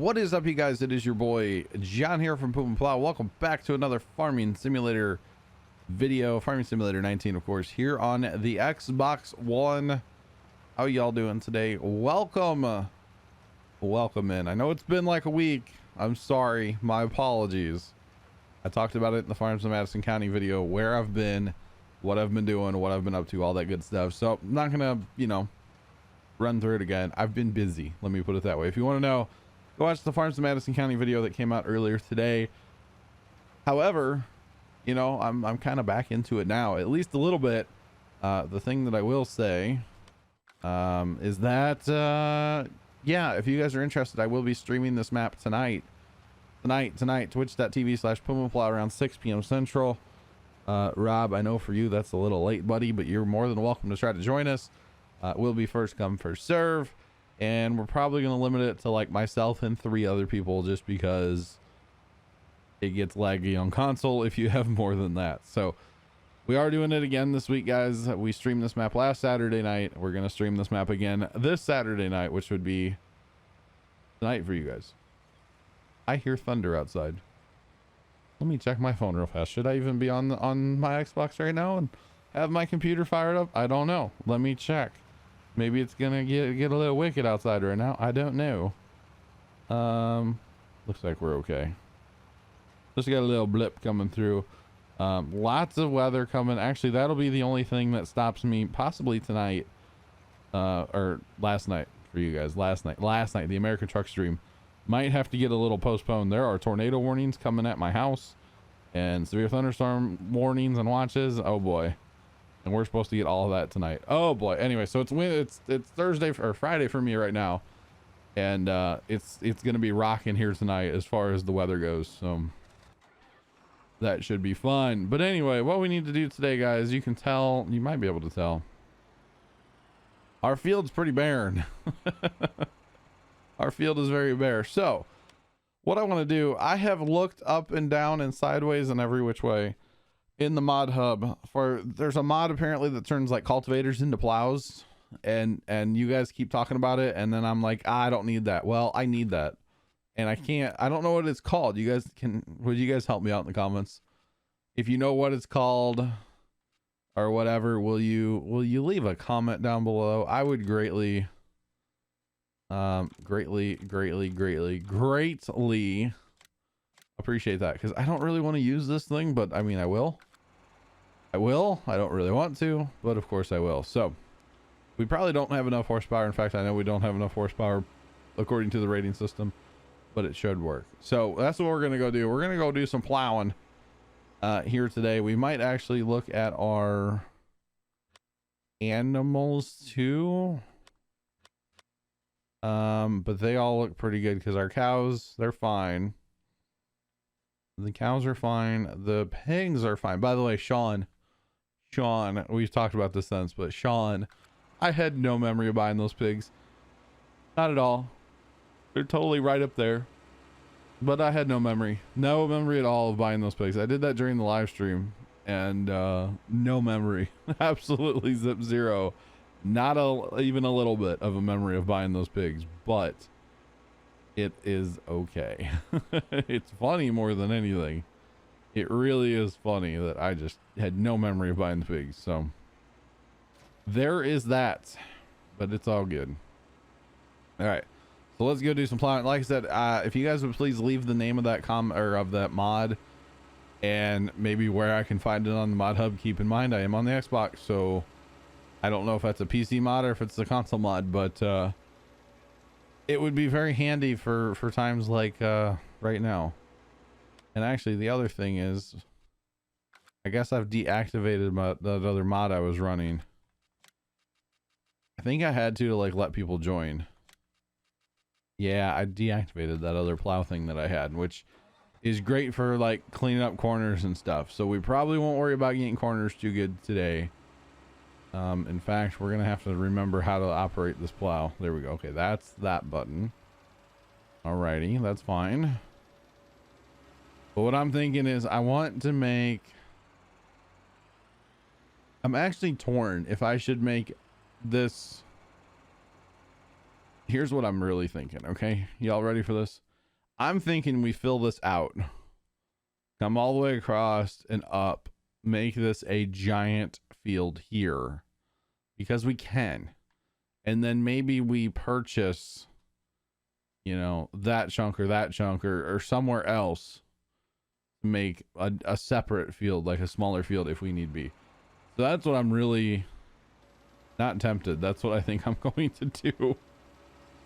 What is up, you guys? It is your boy John here from Puma Plow. Welcome back to another farming simulator video, Farming Simulator 19, of course, here on the Xbox One. How y'all doing today? Welcome in. I know it's been like a week. I'm sorry, my apologies. I talked about it in the Farms of Madison County video, where I've been, what I've been doing, what I've been up to, all that good stuff. So I'm not gonna, run through it again. I've been busy, let me put it that way. If you want to know, go watch the Farms of Madison County video that came out earlier today. However, I'm kind of back into it now, at least a little bit. The thing that I will say is that yeah, if you guys are interested, I will be streaming this map tonight, twitch.tv/PumaPlow around 6 p.m. Central. Rob, I know for you that's a little late, buddy, but you're more than welcome to try to join us. We'll be first come, first serve, and we're probably going to limit it to like myself and 3 other people, just because it gets laggy on console if you have more than that. So we are doing it again this week, guys. We streamed this map last Saturday night. We're going to stream this map again this Saturday night, which would be tonight for you guys. I hear thunder outside. Let me check my phone real fast. Should I even be on my Xbox right now and have my computer fired up? I don't know. Let me check. Maybe it's gonna get a little wicked outside right now. I don't know. Looks like we're okay. Just got a little blip coming through. Lots of weather coming. Actually, that'll be the only thing that stops me possibly tonight, or last night for you guys. Last night, the American Truck Stream might have to get a little postponed. There are tornado warnings coming at my house and severe thunderstorm warnings and watches. Oh boy. And we're supposed to get all of that tonight. Oh boy. Anyway, so it's Thursday or Friday for me right now, and it's gonna be rocking here tonight as far as the weather goes. So that should be fun. But anyway, what we need to do today, guys, you can tell, you might be able to tell, our field's pretty barren. Our field is very bare. So what I want to do, I have looked up and down and sideways and every which way in the mod hub for, there's a mod apparently that turns like cultivators into plows, and you guys keep talking about it, and then I'm like, I don't need that. Well, I need that, and I don't know what it's called. Would you guys help me out in the comments if you know what it's called or whatever? Will you leave a comment down below? I would greatly appreciate that, because I don't really want to use this thing, but I mean, I will. I don't really want to, but of course I will. So we probably don't have enough horsepower. In fact, I know we don't have enough horsepower according to the rating system, but it should work. So that's what we're going to go do. We're going to go do some plowing here today. We might actually look at our animals too. But they all look pretty good, because our cows, they're fine. The cows are fine. The pigs are fine. By the way, Sean, we've talked about this since, but Sean, I had no memory of buying those pigs. Not at all. They're totally right up there. But I had no memory at all of buying those pigs. I did that during the live stream, and no memory. Absolutely zero. Not even a little bit of a memory of buying those pigs, but it is okay. It's funny more than anything. It really is funny that I just had no memory of buying the pigs. So there is that, but it's all good. All right, so let's go do some plowing. Like I said, if you guys would please leave the name of that of that mod, and maybe where I can find it on the mod hub. Keep in mind, I am on the Xbox, so I don't know if that's a PC mod or if it's a console mod, but it would be very handy for times like right now. And actually, the other thing is, I guess I've deactivated that other mod I was running. I think I had to like let people join. Yeah, I deactivated that other plow thing that I had, which is great for like cleaning up corners and stuff. So we probably won't worry about getting corners too good today. In fact, we're gonna have to remember how to operate this plow. There we go. Okay, that's that button. Alrighty, that's fine. But what I'm thinking is, I want to make, I'm actually torn if I should make this. Here's what I'm really thinking. Okay, y'all ready for this? I'm thinking we fill this out, come all the way across and up, make this a giant field here because we can. And then maybe we purchase, you know, that chunk or somewhere else to make a separate field, like a smaller field if we need be. So that's what I'm really not tempted. That's what I think I'm going to do.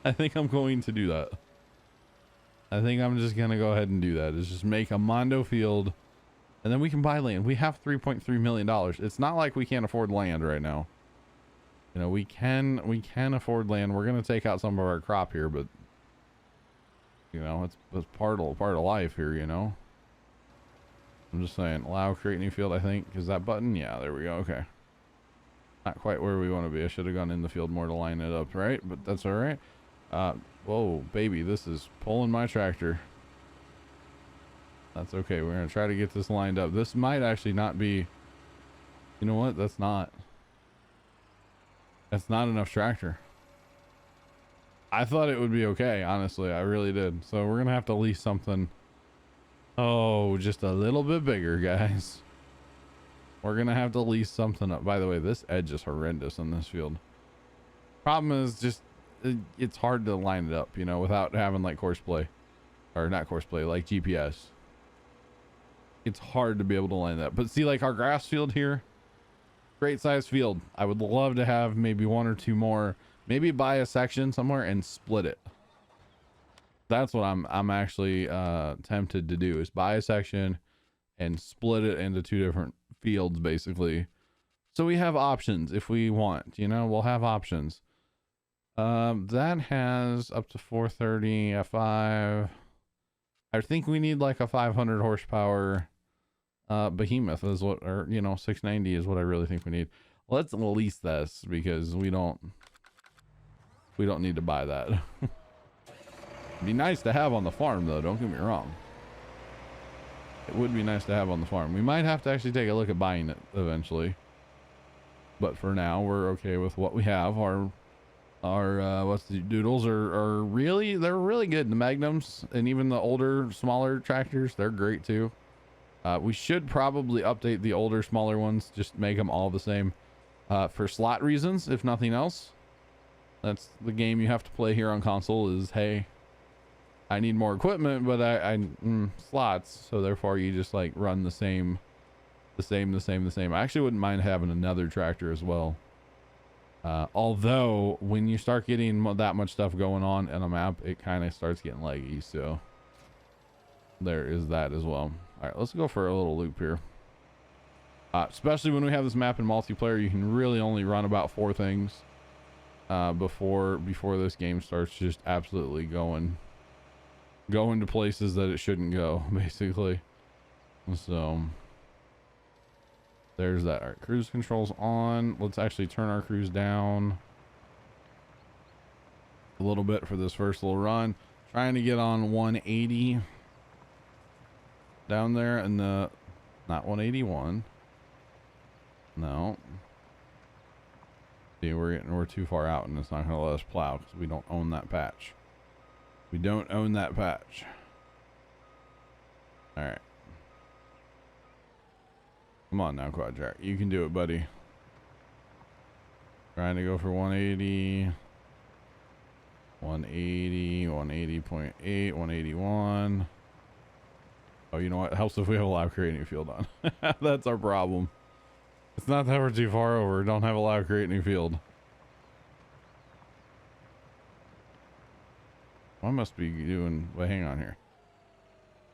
I think I'm going to do that. I think I'm just going to go ahead and do that. Is just make a Mondo field and then we can buy land. We have $3.3 million. It's not like we can't afford land right now. You know, we can afford land. We're going to take out some of our crop here, but you know, it's part of life here, you know. I'm just saying, allow create new field, I think. Is that button? Yeah, there we go. Okay. Not quite where we want to be. I should have gone in the field more to line it up, right? But that's all right. Whoa, baby, this is pulling my tractor. That's okay. We're going to try to get this lined up. This might actually not be, you know what? That's not enough tractor. I thought it would be okay, honestly. I really did. So we're going to have to lease something. Oh, just a little bit bigger, guys. We're going to have to lease something up. By the way, this edge is horrendous on this field. Problem is just, it's hard to line it up, you know, without having like courseplay. Or not courseplay, like GPS. It's hard to be able to line that. But see, like our grass field here, great size field. I would love to have maybe one or two more. Maybe buy a section somewhere and split it. That's what I'm actually tempted to do, is buy a section and split it into two different fields, basically. So we have options if we want, you know, we'll have options. That has up to 430 F5. I think we need like a 500 horsepower behemoth is what, or you know, 690 is what I really think we need. Let's lease this because we don't need to buy that. It'd be nice to have on the farm though, don't get me wrong. It would be nice to have on the farm. We might have to actually take a look at buying it eventually. But for now, we're okay with what we have. Our what's the doodles are really, they're really good. The Magnums and even the older, smaller tractors, they're great too. We should probably update the older, smaller ones, just make them all the same for slot reasons, if nothing else. That's the game you have to play here on console is, hey, I need more equipment, but I slots. So therefore you just like run the same. I actually wouldn't mind having another tractor as well. Although when you start getting that much stuff going on in a map, it kind of starts getting laggy. So there is that as well. All right, let's go for a little loop here. Especially when we have this map in multiplayer, you can really only run about 4 things before this game starts just absolutely going to places that it shouldn't go, basically. So there's that. All right, cruise controls on. Let's actually turn our cruise down a little bit for this first little run. Trying to get on 180 down there, and not 181. No. See, we're too far out, and it's not going to let us plow because we don't own that patch. We don't own that patch. All right. Come on now, Quadjack. You can do it, buddy. Trying to go for 180. 180, 180.8, 181. Oh, you know what? It helps if we have a live creating field on. That's our problem. It's not that we're too far over. Don't have a live creating field. I must be doing... Wait, hang on here.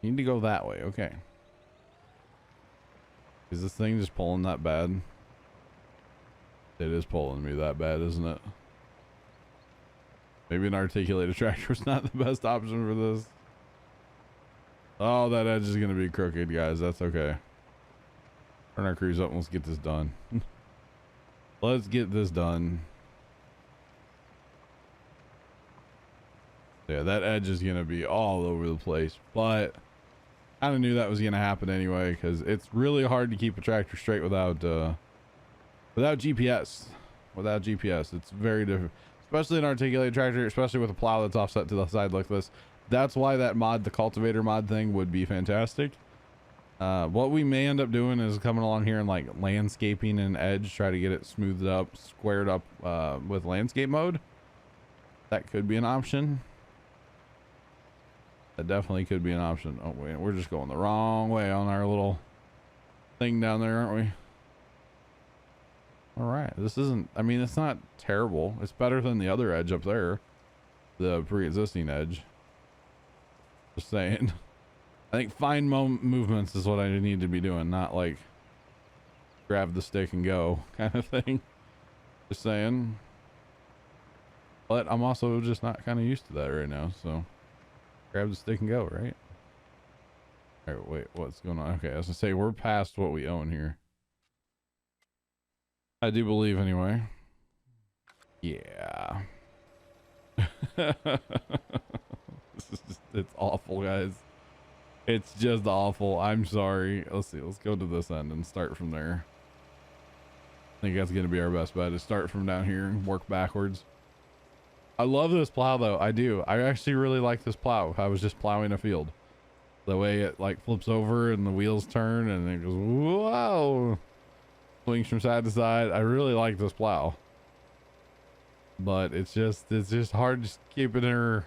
Need to go that way. Okay. Is this thing just pulling that bad? It is pulling me that bad, isn't it? Maybe an articulated tractor is not the best option for this. Oh, that edge is going to be crooked, guys. That's okay. Turn our cruise up and let's get this done. Let's get this done. Yeah, that edge is going to be all over the place, but I kind of knew that was going to happen anyway, because it's really hard to keep a tractor straight without GPS. Without GPS, it's very different, especially an articulated tractor, especially with a plow that's offset to the side like this. that's why that mod, the cultivator mod thing, would be fantastic. What we may end up doing is coming along here and like landscaping and edge, try to get it smoothed up, squared up with landscape mode. That could be an option. That definitely could be an option. Oh wait, we're just going the wrong way on our little thing down there, aren't we? All right, this isn't, I mean, it's not terrible. It's better than the other edge up there, the pre-existing edge. Just saying. I think fine movements is what I need to be doing, not like grab the stick and go kind of thing. Just saying. But I'm also just not kind of used to that right now, so grab the stick and go, right? All right, wait, what's going on? Okay, I was gonna say we're past what we own here. I do believe anyway. Yeah. This is just, it's awful, guys. It's just awful. I'm sorry. Let's see. Let's go to this end and start from there. I think that's going to be our best bet, is start from down here and work backwards. I love this plow though. I do. I actually really like this plow. I was just plowing a field. The way it like flips over and the wheels turn and it goes, whoa. Swings from side to side. I really like this plow. But it's just hard to keep her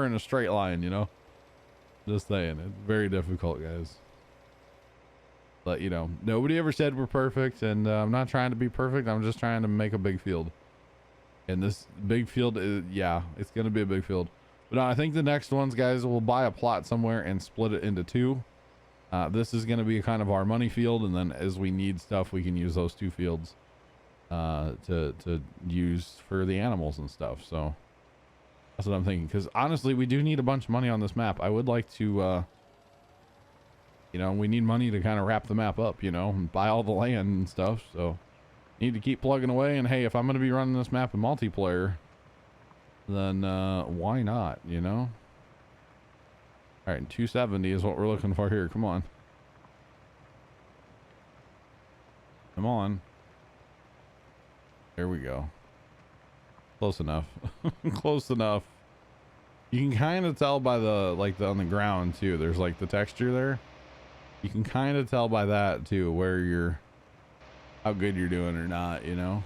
in a straight line, you know? Just saying, it's very difficult, guys. But you know, nobody ever said we're perfect, and I'm not trying to be perfect. I'm just trying to make a big field. And this big field is, yeah, it's gonna be a big field. But no, I think the next ones, guys, we'll buy a plot somewhere and split it into two. This is gonna be kind of our money field, and then as we need stuff, we can use those two fields to use for the animals and stuff. So that's what I'm thinking, because honestly we do need a bunch of money on this map. I would like to you know, we need money to kind of wrap the map up, you know, and buy all the land and stuff. So need to keep plugging away, and hey, if I'm going to be running this map in multiplayer, then why not, you know? All right, 270 is what we're looking for here. Come on. Come on. There we go. Close enough. Close enough. You can kind of tell by the, like, on the ground too. There's like the texture there. You can kind of tell by that too, where you're, how good you're doing or not, you know?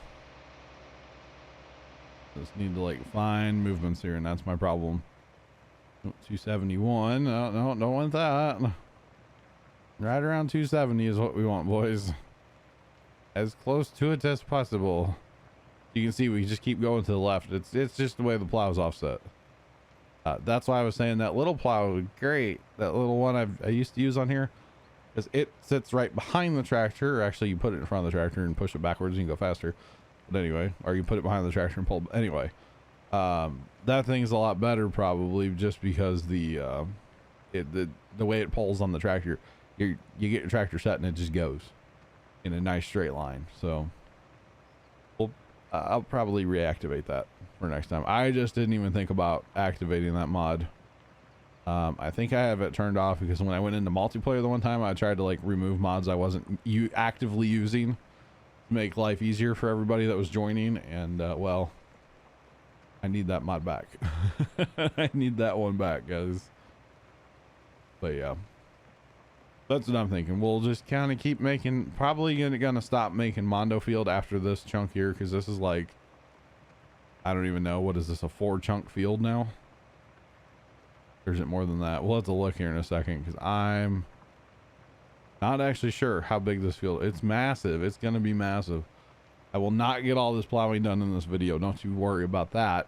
Just need to like find movements here, and that's my problem. 271. No, no, don't want that. Right around 270 is what we want, boys. As close to it as possible. You can see we just keep going to the left. It's just the way the plow's offset. That's why I was saying that little plow was great. That little one I used to use on here, because it sits right behind the tractor. Or actually, you put it in front of the tractor and push it backwards, and you can go faster. But anyway, or you put it behind the tractor and pull. Anyway, that thing's a lot better probably, just because the way it pulls on the tractor. You get your tractor set and it just goes in a nice straight line. So I'll probably reactivate that for next time. I just didn't even think about activating that mod. I think I have it turned off because when I went into multiplayer the one time, I tried to like remove mods I wasn't actively using to make life easier for everybody that was joining, and well, I need that mod back. I need that one back, guys. But yeah, that's what I'm thinking. We'll just kind of keep making, probably gonna stop making Mondo Field after this chunk here, because this is like, I don't even know, what is this, a 4 chunk field now? Or is it more than that? We'll have to look here in a second, because I'm not actually sure how big this field is. It's massive. It's gonna be massive. I will not get all this plowing done in this video, don't you worry about that.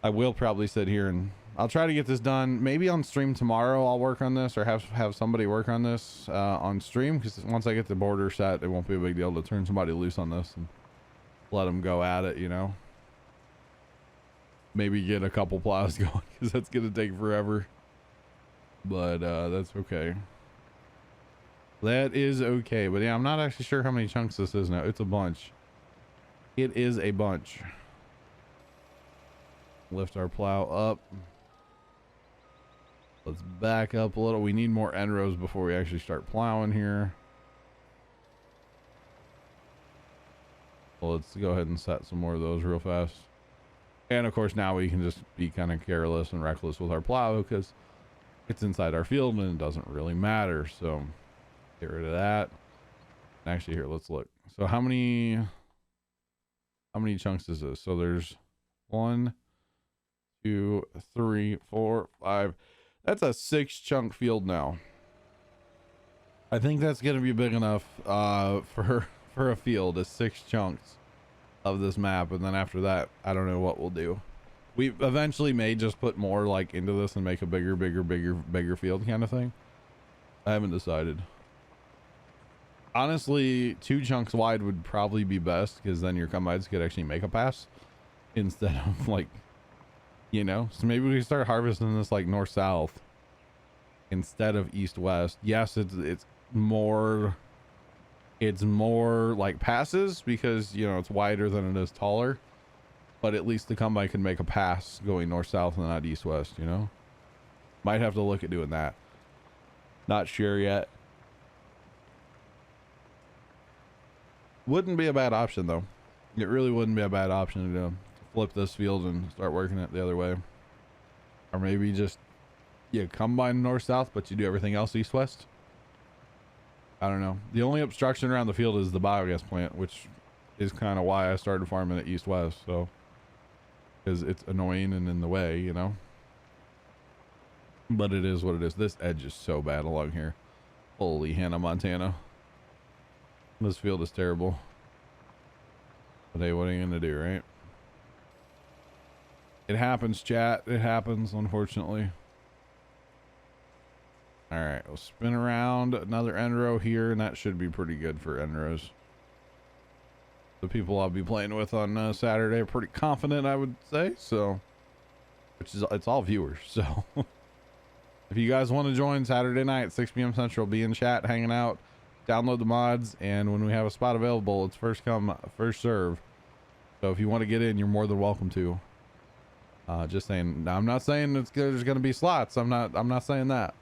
I will probably sit here and I'll try to get this done maybe on stream tomorrow. I'll work on this, or have somebody work on this on stream, because once I get the border set, it won't be a big deal to turn somebody loose on this and let them go at it, you know. Maybe get a couple plows going, because that's gonna take forever, but that's okay. That is okay. But yeah, I'm not actually sure how many chunks this is now. It's a bunch. It is a bunch. Lift our plow up. Let's back up a little. We need more end rows before we actually start plowing here. Well, let's go ahead and set some more of those real fast. And of course now we can just be kind of careless and reckless with our plow because it's inside our field and it doesn't really matter. So get rid of that. Actually, here, let's look. So how many chunks is this? So there's 1, 2, 3, 4, 5. That's a 6 chunk field now. I think that's gonna be big enough for a field, is 6 chunks of this map. And then after that, I don't know what we'll do. We eventually may just put more like into this and make a bigger field kind of thing. I haven't decided. Honestly, 2 chunks wide would probably be best, because then your combines could actually make a pass instead of like, you know. So maybe we start harvesting this like north south instead of east west. Yes, it's more like passes because, you know, it's wider than it is taller, but at least the combine can make a pass going north south and not east west, you know. Might have to look at doing that. Not sure yet. Wouldn't be a bad option though. It really wouldn't be a bad option to flip this field and start working it the other way. Or maybe just, yeah, combine north south, but you do everything else east west. I don't know. The only obstruction around the field is the biogas plant, which is kind of why I started farming it east west. So, because it's annoying and in the way, you know. But it is what it is. This edge is so bad along here. Holy Hannah Montana. This field is terrible. But hey, what are you gonna do, right? It happens, chat. It happens, unfortunately. All right, we'll spin around another end row here, and that should be pretty good for end rows. The people I'll be playing with on Saturday are pretty confident, I would say. So, it's all viewers. So, if you guys want to join Saturday night at 6 p.m. Central, be in chat, hanging out, download the mods, and when we have a spot available, it's first come, first serve. So, if you want to get in, you're more than welcome to. Just saying. Now, I'm not saying there's going to be slots. I'm not saying that.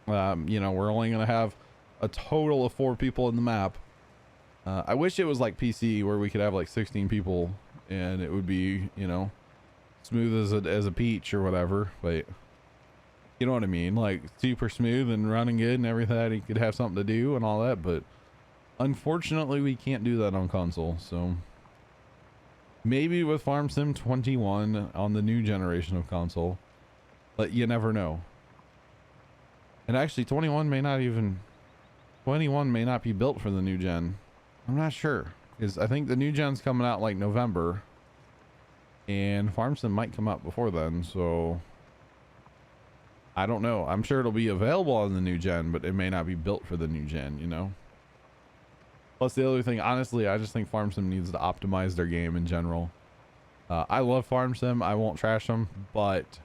You know, we're only going to have a total of 4 people in the map. I wish it was like PC where we could have like 16 people and it would be, you know, smooth as a peach or whatever. But you know what I mean? Like super smooth and running good and everything. You could have something to do and all that. But unfortunately, we can't do that on console. So maybe with Farm Sim 21 on the new generation of console, but you never know. And actually 21 may not be built for the new gen. I'm not sure, because I think the new gen's coming out like November and Farm Sim might come out before then. So I don't know. I'm sure it'll be available on the new gen, but it may not be built for the new gen, you know. Plus the other thing, honestly, I just think Farm Sim needs to optimize their game in general. I love Farm Sim. I won't trash them, but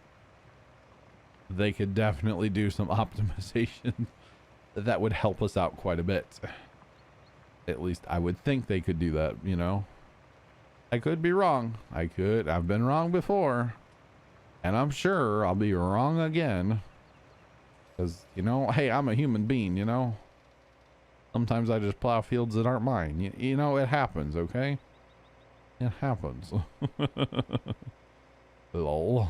they could definitely do some optimization that would help us out quite a bit. At least I would think they could do that, you know. I could be wrong. I've been wrong before. And I'm sure I'll be wrong again. Because, you know, hey, I'm a human being, you know. Sometimes I just plow fields that aren't mine. You know, it happens, okay? It happens. Lol.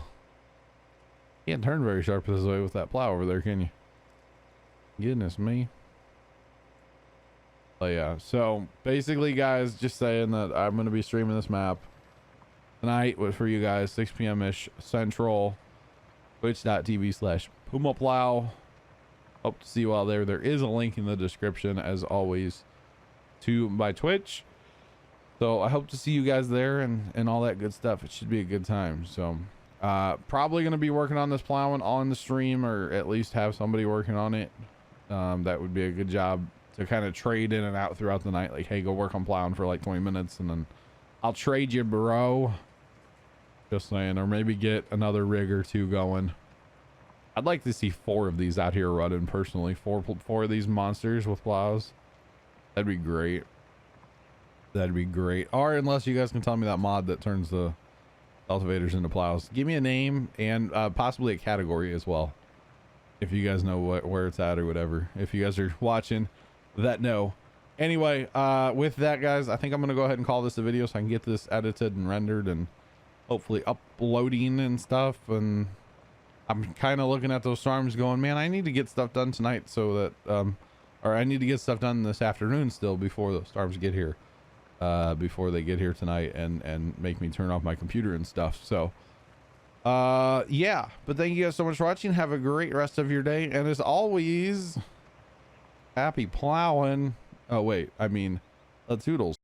Can't turn very sharp this way with that plow over there, can you? Goodness me. But yeah, so basically, guys, just saying that I'm going to be streaming this map tonight for you guys, 6 p.m.-ish Central, twitch.tv/Puma Plow. Hope to see you all there. There is a link in the description, as always, to my Twitch. So I hope to see you guys there and all that good stuff. It should be a good time. So probably going to be working on this plowing on the stream, or at least have somebody working on it. That would be a good job to kind of trade in and out throughout the night. Like, hey, go work on plowing for like 20 minutes and then I'll trade you, bro. Just saying. Or maybe get another rig or 2 going. I'd like to see 4 of these out here running personally. 4 of these monsters with plows. That'd be great. That'd be great. Or unless you guys can tell me that mod that turns the cultivators into plows. Give me a name and possibly a category as well. If you guys know where it's at or whatever. If you guys are watching that know. Anyway, with that, guys, I think I'm going to go ahead and call this a video so I can get this edited and rendered and hopefully uploading and stuff. And I'm kind of looking at those storms going, man, I need to get stuff done tonight so that, or I need to get stuff done this afternoon still before those storms get here, before they get here tonight and make me turn off my computer and stuff. So, yeah, but thank you guys so much for watching. Have a great rest of your day. And as always, happy plowing. Oh, wait, I mean, toodles.